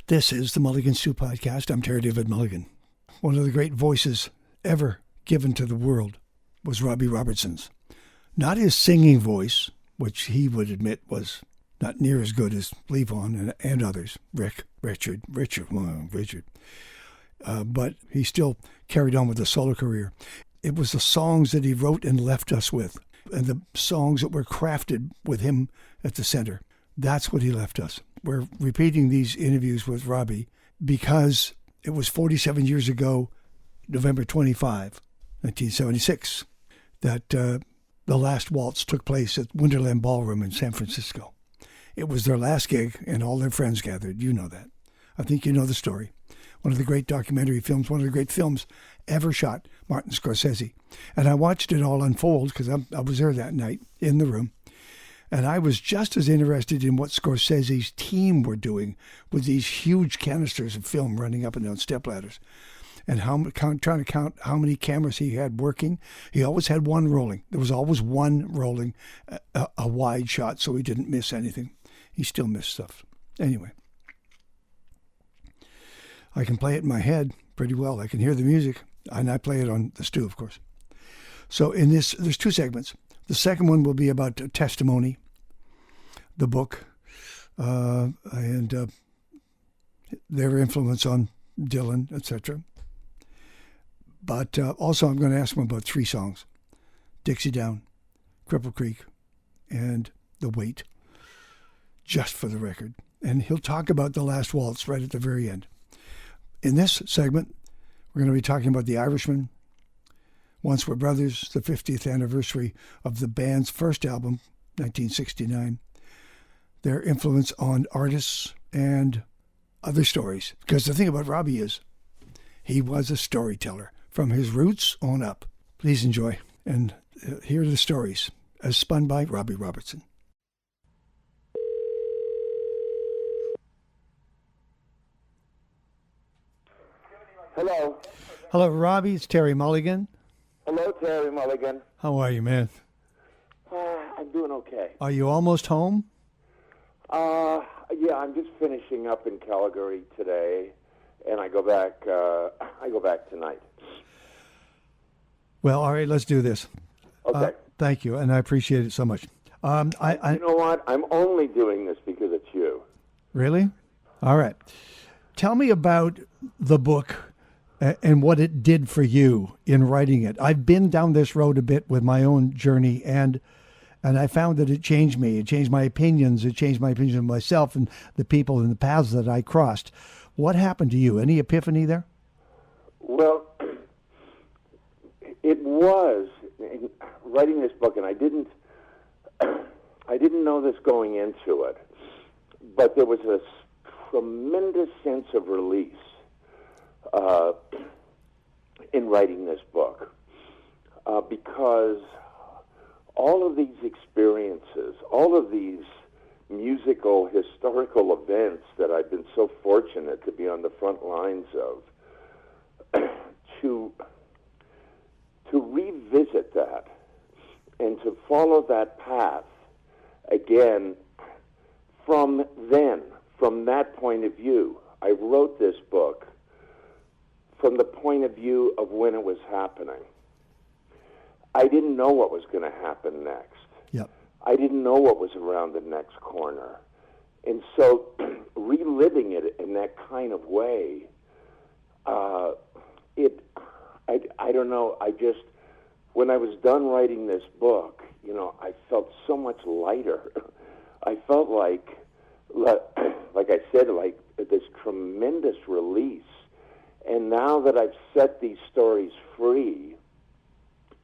This is the Mulligan Stew Podcast. I'm Terry David Mulligan. One of the great voices ever given to the world was Robbie Robertson's. Not his singing voice, which he would admit was not near as good as Levon and others, Richard. But he still carried on with a solo career. It was the songs that he wrote and left us with, and the songs that were crafted with him at the center. That's what he left us. We're repeating these interviews with Robbie because it was 47 years ago, November 25, 1976, that the last waltz took place at Winterland Ballroom in San Francisco. It was their last gig, and all their friends gathered. You know that. I think you know the story. One of the great documentary films, one of the great films ever shot, Martin Scorsese. And I watched it all unfold because I was there that night in the room. And I was just as interested in what Scorsese's team were doing with these huge canisters of film running up and down stepladders, and trying to count how many cameras he had working. He always had one rolling. There was always one rolling, a wide shot, so he didn't miss anything. He still missed stuff. Anyway, I can play it in my head pretty well. I can hear the music, and I play it on the stew, of course. So in this, there's two segments. The second one will be about testimony, the book, and their influence on Dylan, etc. But also I'm going to ask him about three songs: Dixie Down, Cripple Creek, and The Wait, just for the record. And he'll talk about The Last Waltz right at the very end. In this segment, we're going to be talking about The Irishman, Once Were Brothers, the 50th anniversary of the band's first album, 1969, their influence on artists and other stories. Because the thing about Robbie is he was a storyteller from his roots on up. Please enjoy. And here are the stories as spun by Robbie Robertson. Hello. Hello, Robbie. It's Terry Mulligan. Hello, Terry Mulligan. How are you, man? I'm doing okay. Are you almost home? Yeah, I'm just finishing up in Calgary today, and I go back. I go back tonight. Well, all right. Let's do this. Okay. Thank you, and I appreciate it so much. You know what? I'm only doing this because it's you. Really? All right. Tell me about the book and what it did for you in writing it. I've been down this road a bit with my own journey, and I found that it changed me. It changed my opinions. It changed my opinion of myself and the people and the paths that I crossed. What happened to you? Any epiphany there? Well, it was writing this book, and I didn't know this going into it, but there was a tremendous sense of release in writing this book, because all of these experiences, all of these musical, historical events that I've been so fortunate to be on the front lines of, to revisit that and to follow that path again from that point of view. I wrote this book from the point of view of when it was happening. I didn't know what was going to happen next. Yep. I didn't know what was around the next corner. And so reliving it in that kind of way, I don't know, when I was done writing this book, I felt so much lighter. I felt like I said, like this tremendous release. And now that I've set these stories free,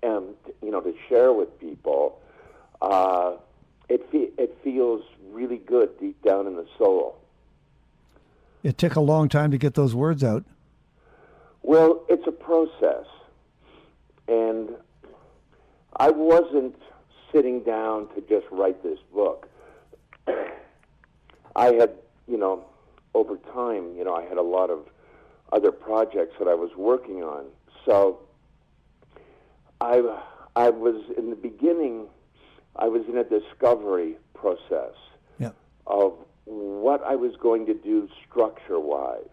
and to share with people, it feels really good deep down in the soul. It took a long time to get those words out. Well, it's a process, and I wasn't sitting down to just write this book. I had, over time, I had a lot of other projects that I was working on. So I was, in the beginning, I was in a discovery process Yep. of what I was going to do structure-wise.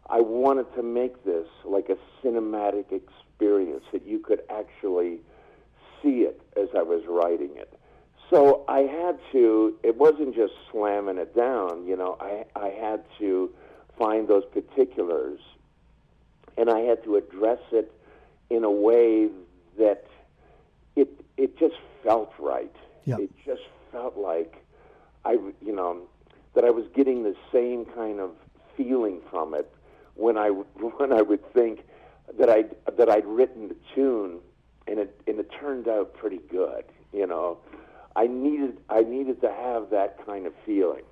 I wanted to make this like a cinematic experience that you could actually see it as I was writing it. So I had to, it wasn't just slamming it down, I had to find those particulars, and I had to address it in a way that it just felt right. Yep. It just felt like that I was getting the same kind of feeling from it when I would think that I'd written the tune, and it turned out pretty good. I needed to have that kind of feeling.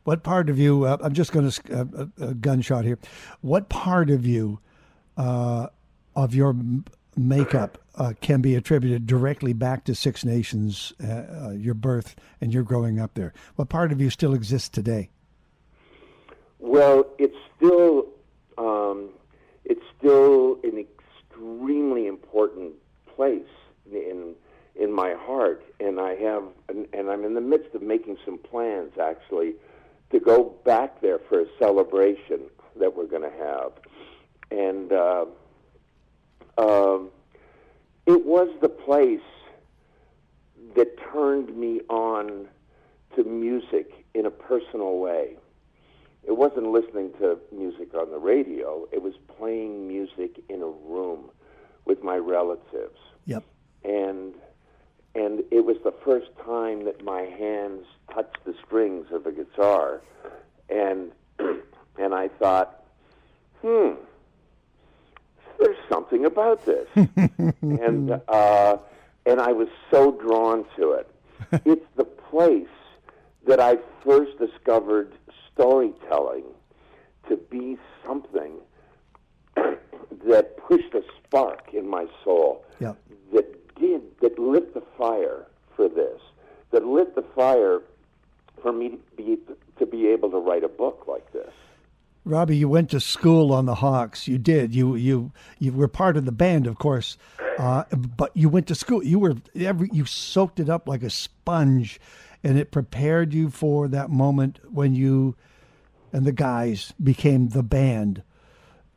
What part of you? I'm just going to a gunshot here. What part of you of your makeup can be attributed directly back to Six Nations, your birth and your growing up there? What part of you still exists today? Well, it's still an extremely important place in my heart, and I'm in the midst of making some plans actually to go back there for a celebration that we're going to have, and it was the place that turned me on to music in a personal way. It wasn't listening to music on the radio. It was playing music in a room with my relatives. Yep. And it was the first time that my hands touched the strings of a guitar. And I thought, there's something about this. and I was so drawn to it. It's the place that I first discovered storytelling to be something that pushed a spark in my soul. Yeah. that lit the fire for this, that lit the fire for me to be able to write a book like this. Robbie, you went to school on the Hawks. You did. You were part of the band, of course, but you went to school. You soaked it up like a sponge, and it prepared you for that moment when you and the guys became the band.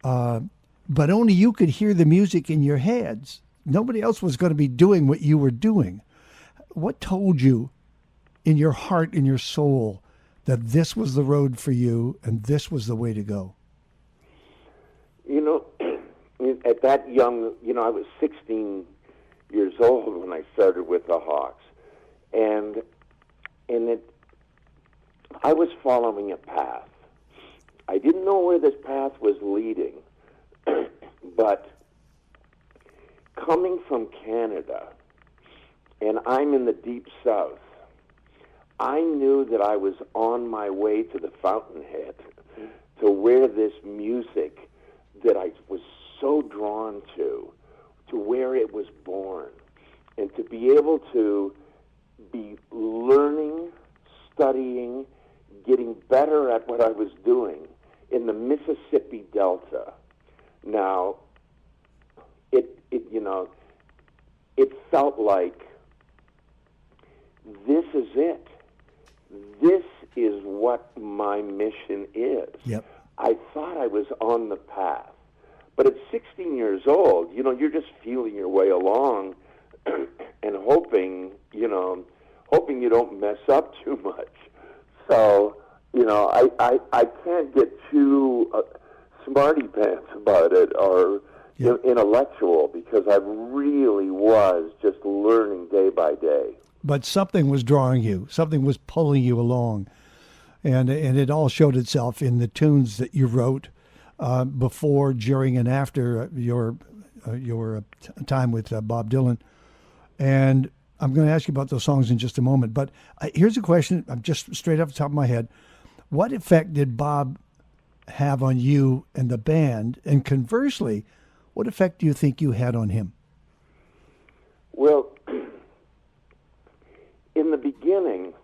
But only you could hear the music in your heads. Nobody else was going to be doing what you were doing. What told you in your heart, in your soul, that this was the road for you and this was the way to go? At that young, I was 16 years old when I started with the Hawks. And I was following a path. I didn't know where this path was leading, but coming from Canada, and I'm in the Deep South, I knew that I was on my way to the fountainhead, to where this music that I was so drawn to where it was born, and to be able to be learning, studying, getting better at what I was doing in the Mississippi Delta. Now, it felt like this is it. This is what my mission is. Yep. I thought I was on the path. But at 16 years old, you're just feeling your way along and hoping you don't mess up too much. So, I can't get too smarty pants about it or intellectual, because I really was just learning day by day. But something was drawing you. Something was pulling you along. And it all showed itself in the tunes that you wrote before, during, and after your time with Bob Dylan. And I'm going to ask you about those songs in just a moment. But here's a question, just straight off the top of my head. What effect did Bob have on you and the band? And conversely, what effect do you think you had on him? Well, in the beginning,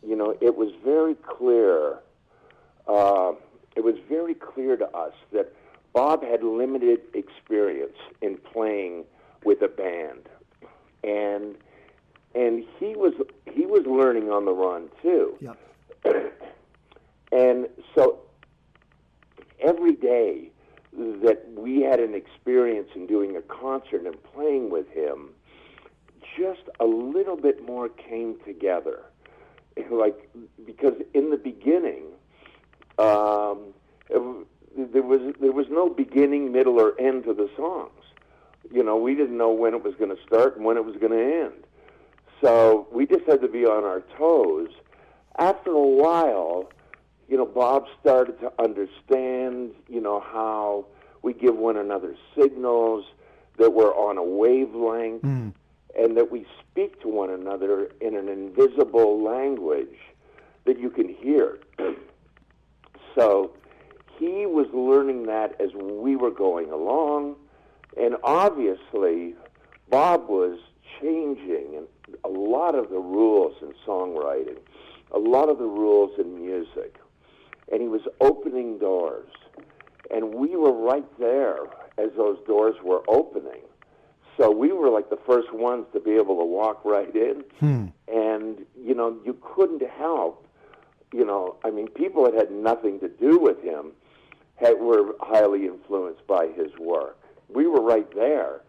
it was very clear. It was very clear to us that Bob had limited experience in playing with a band, and and he was learning on the run too. Yep. And so every day that we had an experience in doing a concert and playing with him, just a little bit more came together. Like, because in the beginning, there was no beginning, middle, or end to the songs. You know, we didn't know when it was going to start and when it was going to end. So we just had to be on our toes. After a while, you know, Bob started to understand, you know, how we give one another signals, that we're on a wavelength, and that we speak to one another in an invisible language that you can hear. So he was learning that as we were going along, and obviously Bob was changing a lot of the rules in songwriting, a lot of the rules in music, and he was opening doors. And we were right there as those doors were opening. So we were like the first ones to be able to walk right in. And, you know, you couldn't help, you know, I mean, people that had nothing to do with him were highly influenced by his work. We were right there.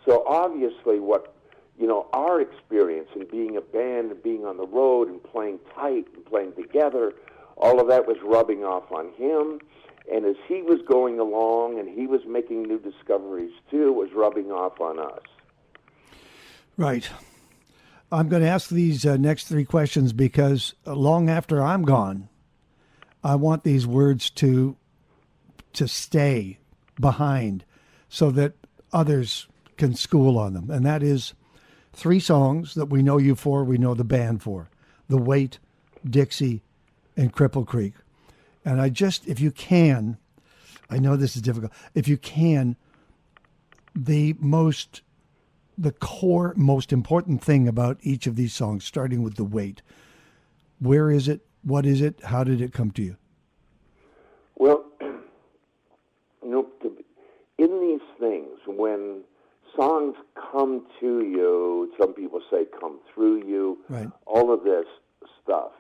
So obviously what, you know, our experience in being a band and being on the road and playing tight and playing together, all of that was rubbing off on him. And as he was going along and he was making new discoveries too, it was rubbing off on us. Right. I'm going to ask these next three questions because long after I'm gone, I want these words to stay behind so that others can school on them. And that is three songs that we know you for, we know the band for: The Weight, Dixie, and Cripple Creek. And I just, if you can, I know this is difficult, if you can, the core, most important thing about each of these songs, starting with The Weight. Where is it? What is it? How did it come to you? Well, you know, in these things, when songs come to you, some people say come through you, right, all of this stuff.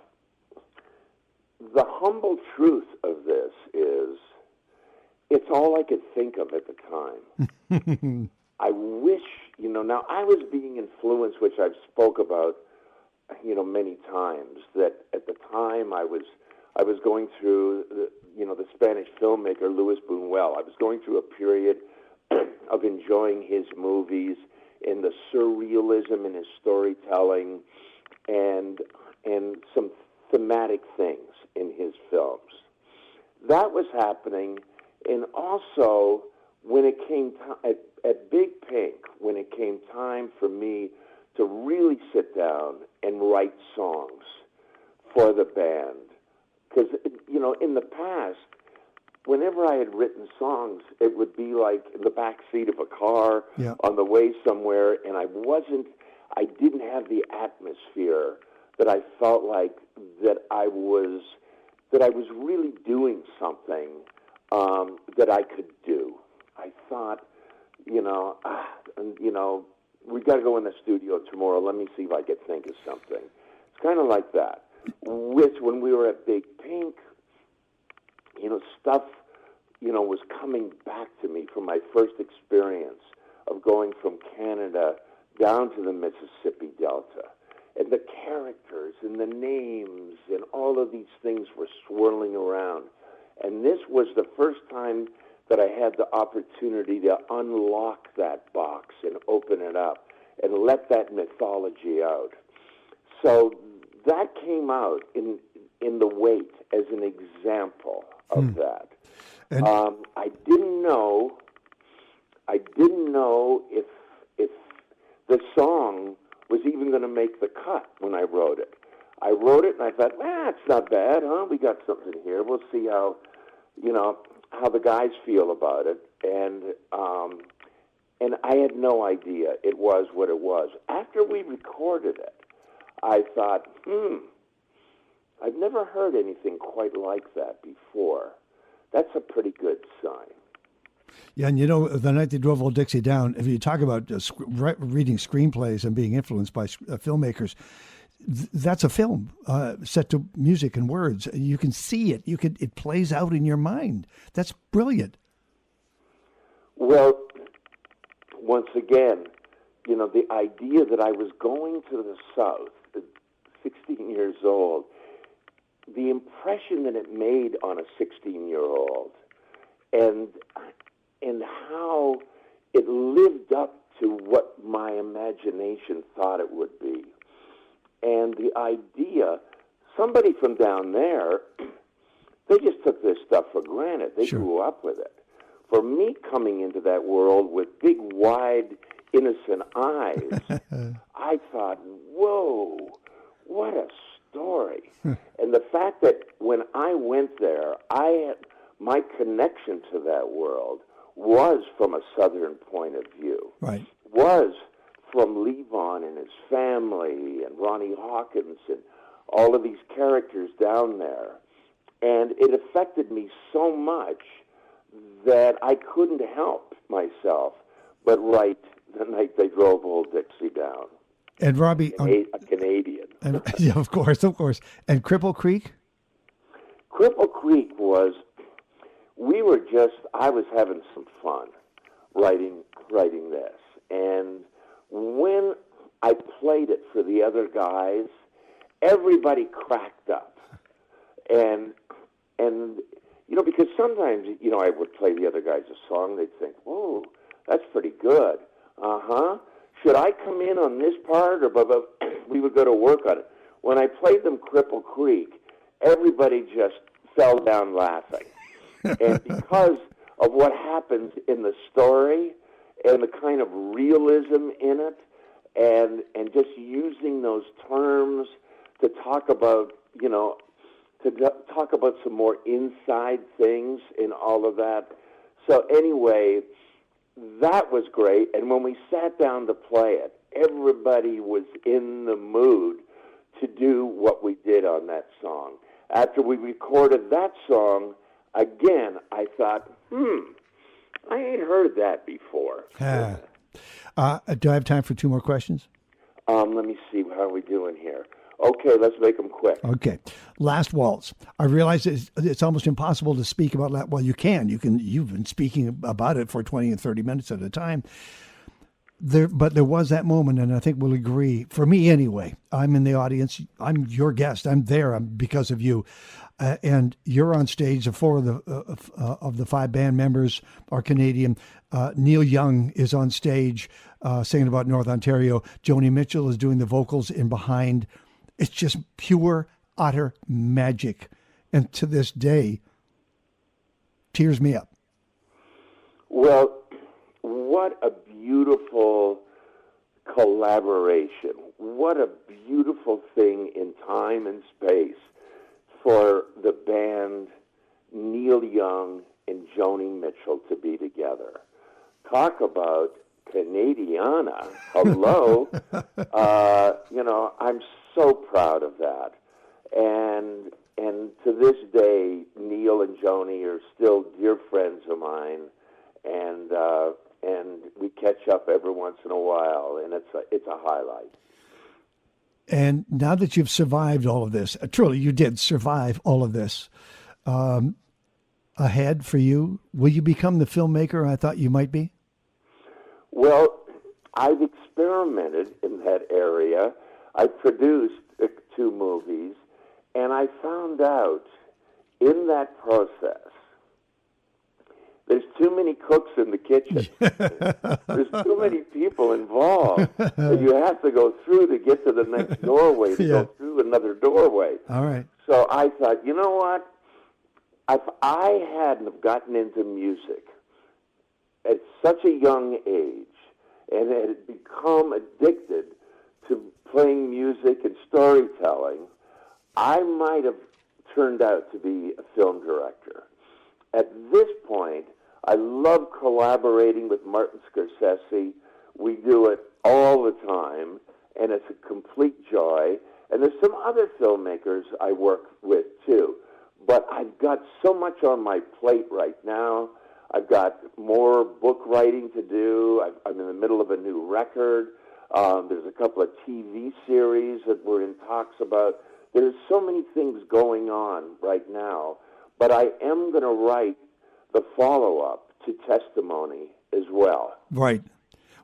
The humble truth of this is it's all I could think of at the time. I wish, you know, now I was being influenced, which I've spoke about, you know, many times, that at the time I was going through, the Spanish filmmaker Luis Buñuel. I was going through a period of enjoying his movies and the surrealism in his storytelling and some thematic things in his films. That was happening, and also when it came at Big Pink, when it came time for me to really sit down and write songs for the band. Because, you know, in the past, whenever I had written songs, it would be like in the back seat of a car on the way somewhere, and I didn't have the atmosphere that I felt like that I was really doing something that I could do. I thought, we got to go in the studio tomorrow. Let me see if I could think of something. It's kind of like that. Which, when we were at Big Pink, you know, stuff, you know, was coming back to me from my first experience of going from Canada down to the Mississippi Delta. And the characters and the names and all of these things were swirling around. And this was the first time that I had the opportunity to unlock that box and open it up and let that mythology out. So that came out in The Weight as an example of that. And I didn't know if the song was even going to make the cut when I wrote it. I wrote it and I thought, it's not bad, huh? We got something here. We'll see how the guys feel about it. And I had no idea it was what it was. After we recorded it, I thought, I've never heard anything quite like that before. That's a pretty good sign. Yeah, and the night they drove Old Dixie down, if you talk about reading screenplays and being influenced by filmmakers, that's a film set to music and words. You can see it. It plays out in your mind. That's brilliant. Well, once again, the idea that I was going to the South at 16 years old, the impression that it made on a 16-year-old, and how it lived up to what my imagination thought it would be. And the idea, somebody from down there, they just took this stuff for granted. They Sure. grew up with it. For me coming into that world with big, wide, innocent eyes, I thought, whoa, what a story. And the fact that when I went there, my connection to that world was from a Southern point of view. Right. Was from Levon and his family and Ronnie Hawkins and all of these characters down there. And it affected me so much that I couldn't help myself but write the night they drove Old Dixie down. And Robbie... A Canadian. And, yeah, of course. And Cripple Creek? Cripple Creek I was having some fun writing this. And when I played it for the other guys, everybody cracked up. And because sometimes, I would play the other guys a song, they'd think, whoa, that's pretty good. Uh-huh. Should I come in on this part? Or we would go to work on it. When I played them Cripple Creek, everybody just fell down laughing. And because of what happens in the story and the kind of realism in it and just using those terms to talk about, talk about some more inside things in all of that. So anyway, that was great. And when we sat down to play it, everybody was in the mood to do what we did on that song. After we recorded that song, again, I thought, I ain't heard that before. Do I have time for two more questions? Let me see, how are we doing here? Okay, let's make them quick. Okay. Last Waltz. I realize it's almost impossible to speak about that. Well, you can. You've been speaking about it for 20 and 30 minutes at a time. But there was that moment, and I think we'll agree, for me anyway, I'm in the audience, I'm your guest, I'm there because of you, and you're on stage. Four of the five band members are Canadian. Neil Young is on stage singing about North Ontario. Joni Mitchell is doing the vocals in behind. It's just pure, utter magic. And to this day, tears me up. Well, what a beautiful collaboration. What a beautiful thing in time and space for the band Neil Young and Joni Mitchell to be together. Talk about Canadiana. Hello. I'm so proud of that. And to this day, Neil and Joni are still dear friends of mine, and we catch up every once in a while, and it's a highlight. And now that you've survived all of this, truly you did survive all of this, ahead for you, will you become the filmmaker I thought you might be? Well, I've experimented in that area. I produced 2 movies, and I found out in that process there's too many cooks in the kitchen. There's too many people involved that you have to go through to get to the next doorway, to go through another doorway. All right. So I thought, you know what? If I hadn't have gotten into music at such a young age and had become addicted to playing music and storytelling, I might have turned out to be a film director. At this point, I love collaborating with Martin Scorsese. We do it all the time, and it's a complete joy. And there's some other filmmakers I work with, too. But I've got so much on my plate right now. I've got more book writing to do. I'm in the middle of a new record. There's a couple of TV series that we're in talks about. There's so many things going on right now, but I am going to write the follow-up to Testimony as well. Right.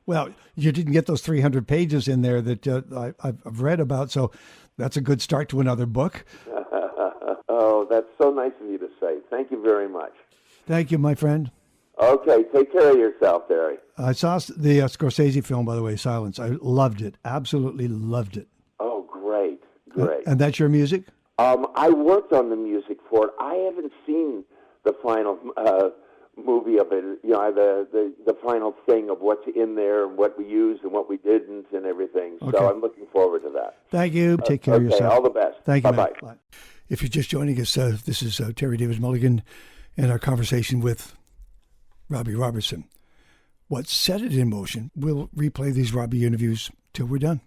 Well, you didn't get those 300 pages in there that I've read about, so that's a good start to another book. Oh, that's so nice of you to say. Thank you very much. Thank you, my friend. Okay, take care of yourself, Barry. I saw the Scorsese film, by the way, Silence. I loved it. Absolutely loved it. Oh, great. And that's your music? I worked on the music for it. I haven't seen the final movie of it, the final thing of what's in there and what we used and what we didn't and everything. Okay. So I'm looking forward to that. Thank you. Take care of yourself. All the best. Thank you. Bye-bye. Bye. If you're just joining us, this is Terry David Mulligan and our conversation with Robbie Robertson. What set it in motion? We'll replay these Robbie interviews till we're done.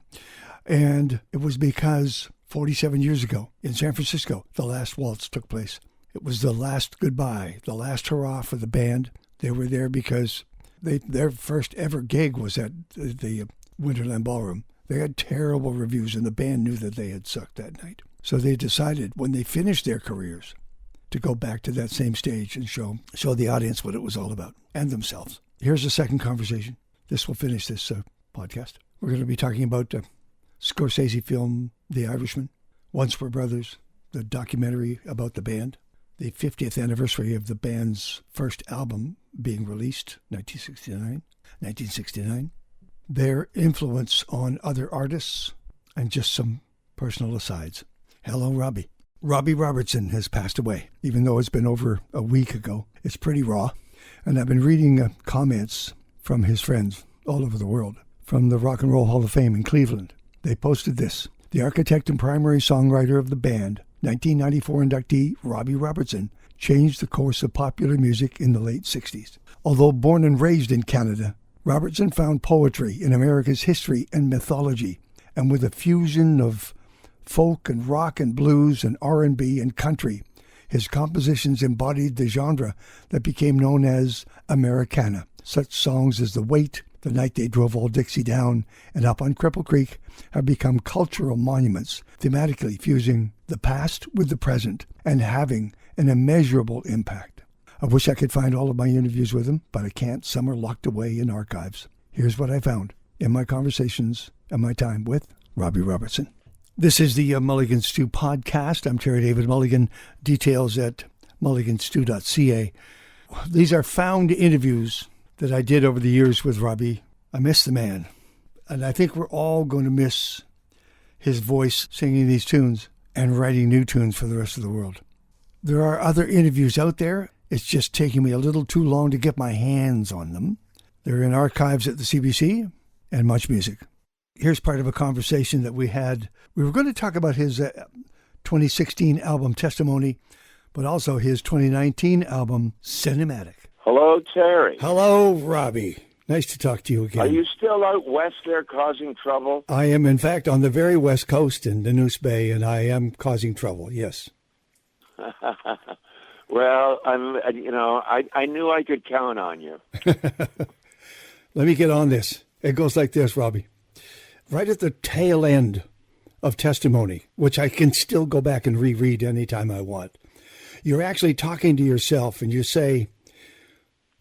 And it was because 47 years ago in San Francisco, the last Waltz took place. It was the last goodbye, the last hurrah for the band. They were there because their first ever gig was at the Winterland Ballroom. They had terrible reviews, and the band knew that they had sucked that night. So they decided, when they finished their careers, to go back to that same stage and show the audience what it was all about, and themselves. Here's a second conversation. This will finish this podcast. We're going to be talking about Scorsese film The Irishman, Once Were Brothers, the documentary about the band, the 50th anniversary of the band's first album being released, 1969, their influence on other artists, and just some personal asides. Hello, Robbie. Robbie Robertson has passed away, even though it's been over a week ago. It's pretty raw. And I've been reading comments from his friends all over the world, from the Rock and Roll Hall of Fame in Cleveland. They posted this. The architect and primary songwriter of the band, 1994 inductee Robbie Robertson, changed the course of popular music in the late 60s. Although born and raised in Canada, Robertson found poetry in America's history and mythology, and with a fusion of folk and rock and blues and R&B and country, his compositions embodied the genre that became known as Americana. Such songs as The Wait, The Night They Drove Old Dixie Down, and Up on Cripple Creek have become cultural monuments, thematically fusing the past with the present and having an immeasurable impact. I wish I could find all of my interviews with him, but I can't. Some are locked away in archives. Here's what I found in my conversations and my time with Robbie Robertson. This is the Mulligan Stew podcast. I'm Terry David Mulligan. Details at mulliganstew.ca. These are found interviews that I did over the years with Robbie. I miss the man. And I think we're all going to miss his voice singing these tunes and writing new tunes for the rest of the world. There are other interviews out there. It's just taking me a little too long to get my hands on them. They're in archives at the CBC and Much Music. Here's part of a conversation that we had. We were going to talk about his 2016 album Testimony, but also his 2019 album Cinematic. Hello, Terry. Hello, Robbie. Nice to talk to you again. Are you still out west there causing trouble? I am, in fact, on the very west coast in the Neuse Bay, and I am causing trouble, yes. Well, I knew I could count on you. Let me get on this. It goes like this, Robbie. Right at the tail end of Testimony, which I can still go back and reread anytime I want, you're actually talking to yourself and you say,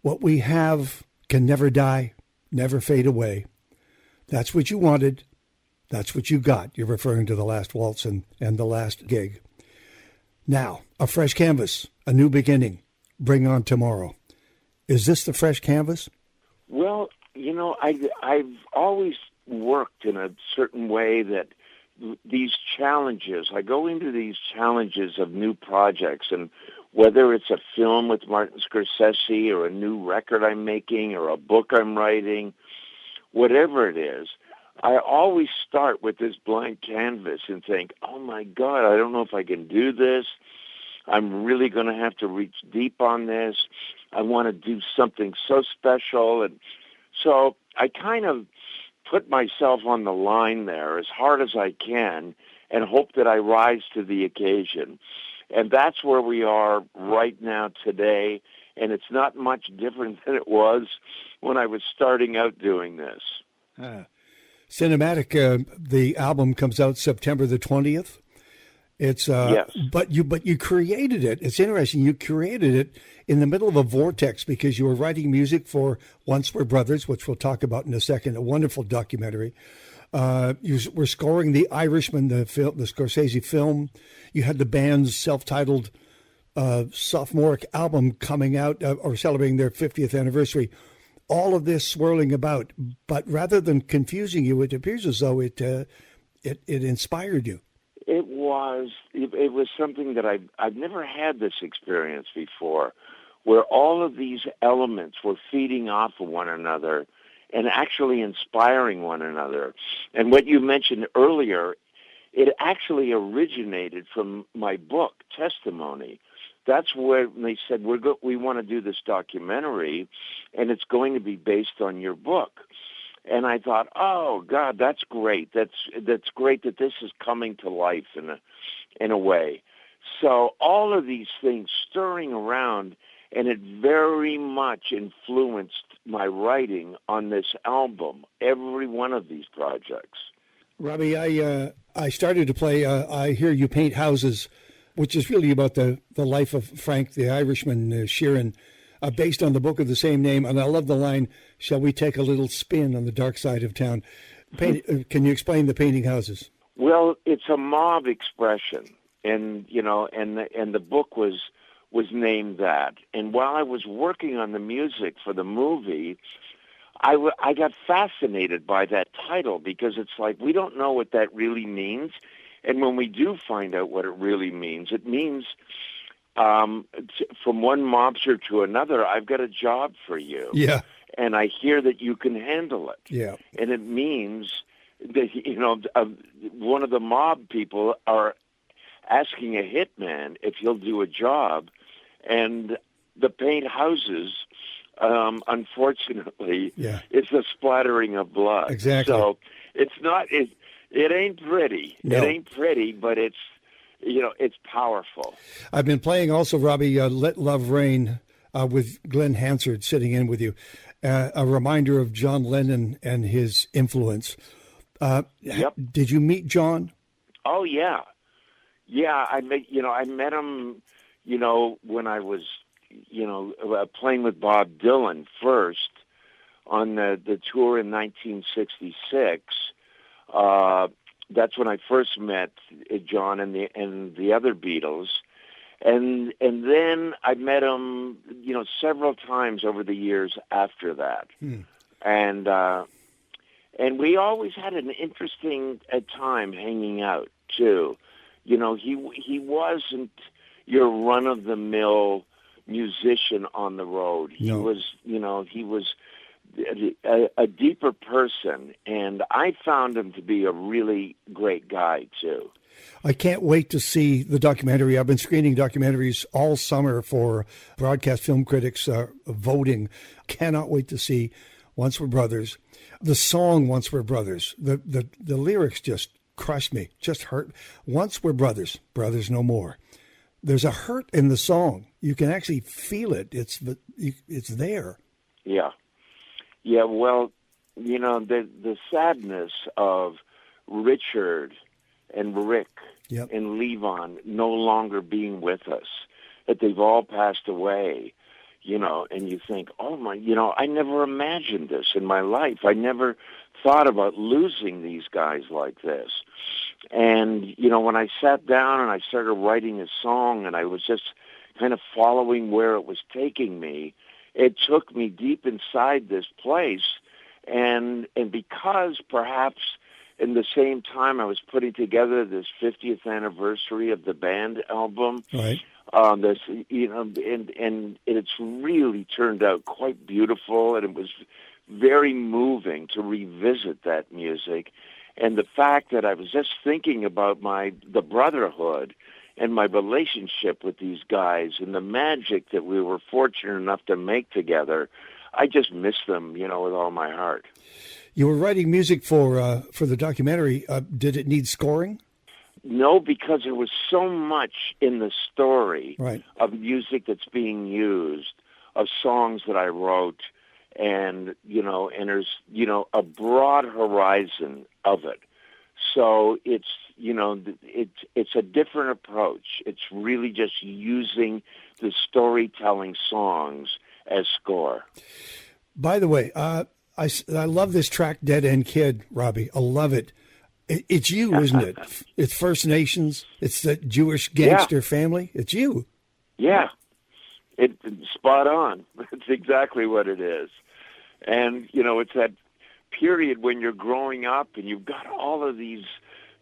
what we have can never die, never fade away. That's what you wanted. That's what you got. You're referring to the last waltz and the last gig. Now, a fresh canvas, a new beginning. Bring on tomorrow. Is this the fresh canvas? Well, I've always worked in a certain way that these challenges, I go into these challenges of new projects, and whether it's a film with Martin Scorsese or a new record I'm making or a book I'm writing, whatever it is, I always start with this blank canvas and think, oh my God, I don't know if I can do this. I'm really going to have to reach deep on this. I want to do something so special. And so I kind of put myself on the line there as hard as I can and hope that I rise to the occasion. And that's where we are right now today. and it's not much different than it was when I was starting out doing this. Cinematic, the album comes out September the 20th. It's yes. But you created it. It's interesting. You created it in the middle of a vortex because you were writing music for Once We're Brothers, which we'll talk about in a second. A wonderful documentary. You were scoring The Irishman, the Scorsese film. You had the band's self-titled sophomoric album coming out or celebrating their 50th anniversary. All of this swirling about, but rather than confusing you, it appears as though it inspired you. It was something that I've never had this experience before, where all of these elements were feeding off of one another and actually inspiring one another. And what you mentioned earlier, it actually originated from my book, Testimony. That's where they said, we want to do this documentary, and it's going to be based on your book. And I thought, oh God, that's great. That's great that this is coming to life in a way. So all of these things stirring around, and it very much influenced my writing on this album. Every one of these projects. Robbie, I started to play. I Hear You Paint Houses, which is really about the life of Frank the Irishman Sheeran, based on the book of the same name. And I love the line, "Shall we take a little spin on the dark side of town?" Can you explain the painting houses? Well, it's a mob expression, and and the book was named that. And while I was working on the music for the movie, I got fascinated by that title because it's like we don't know what that really means. And when we do find out what it really means, it means from one mobster to another, I've got a job for you. Yeah. And I hear that you can handle it. Yeah. And it means that, one of the mob people are asking a hitman if he'll do a job. And the paint houses, unfortunately, it's a splattering of blood. Exactly. So it's not... It ain't pretty. No. It ain't pretty, but it's powerful. I've been playing also, Robbie, Let Love Rain with Glenn Hansard sitting in with you. A reminder of John Lennon and his influence. Yep. Did you meet John? Oh, yeah. Yeah, I met him, when I was, playing with Bob Dylan first on the tour in 1966. That's when I first met John and the other Beatles, and then I met him, several times over the years after that, and we always had an interesting time hanging out too. He wasn't your run of the mill musician on the road. He was a deeper person, and I found him to be a really great guy, too. I can't wait to see the documentary. I've been screening documentaries all summer for broadcast film critics voting. Cannot wait to see Once We're Brothers. The song Once We're Brothers, the lyrics just crushed me, just hurt. Once we're brothers, brothers no more. There's a hurt in the song. You can actually feel it. It's there. Yeah. Yeah, well, the sadness of Richard and Rick and Levon no longer being with us, that they've all passed away, and you think, oh my, I never imagined this in my life. I never thought about losing these guys like this. And, when I sat down and I started writing a song and I was just kind of following where it was taking me, it took me deep inside this place, and because perhaps in the same time I was putting together this 50th anniversary of the band album, right? And it's really turned out quite beautiful, and it was very moving to revisit that music, and the fact that I was just thinking about the brotherhood and my relationship with these guys and the magic that we were fortunate enough to make together. I just miss them, with all my heart. You were writing music for the documentary. Did it need scoring? No, because there was so much in the story right. of music that's being used of songs that I wrote, and and there's a broad horizon of it. So it's it's a different approach. It's really just using the storytelling songs as score. By the way, I love this track, Dead End Kid, Robbie. I love it. It's you, isn't it? It's First Nations. It's the Jewish gangster family. It's you. Yeah, it's spot on. It's exactly what it is. And, it's that period when you're growing up and you've got all of these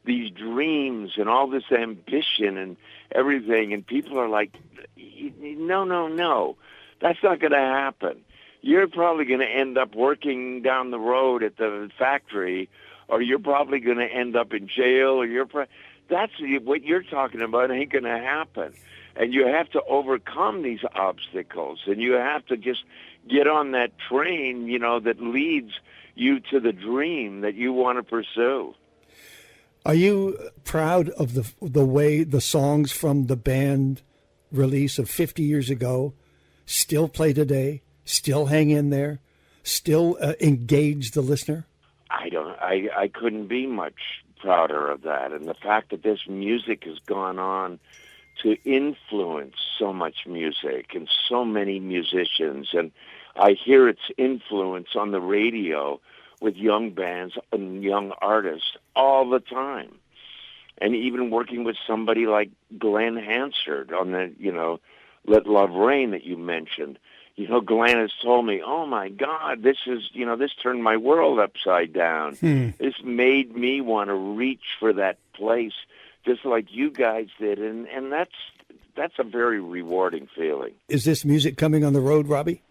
dreams and all this ambition and everything, and people are like, no, that's not going to happen. You're probably going to end up working down the road at the factory, or you're probably going to end up in jail, or that's what you're talking about ain't going to happen. And you have to overcome these obstacles, and you have to just get on that train, that leads you to the dream that you want to pursue. Are you proud of the way the songs from the band release of 50 years ago still play today, still hang in there, still engage the listener? I couldn't be much prouder of that. And the fact that this music has gone on to influence so much music and so many musicians. And I hear its influence on the radio with young bands and young artists all the time. And even working with somebody like Glenn Hansard on the, Let Love Rain that you mentioned. Glenn has told me, oh my God, this turned my world upside down. This made me want to reach for that place just like you guys did. And that's a very rewarding feeling. Is this music coming on the road, Robbie?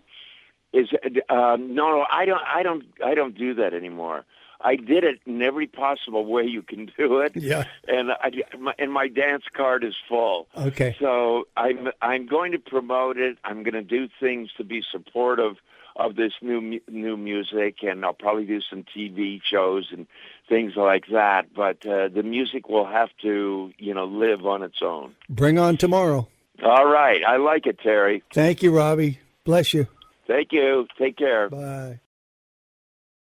No, I don't do that anymore. I did it in every possible way you can do it. Yeah. And my dance card is full. Okay. So I'm going to promote it. I'm going to do things to be supportive of this new music, and I'll probably do some TV shows and things like that. But the music will have to, live on its own. Bring on tomorrow. All right. I like it, Terry. Thank you, Robbie. Bless you. Thank you. Take care. Bye.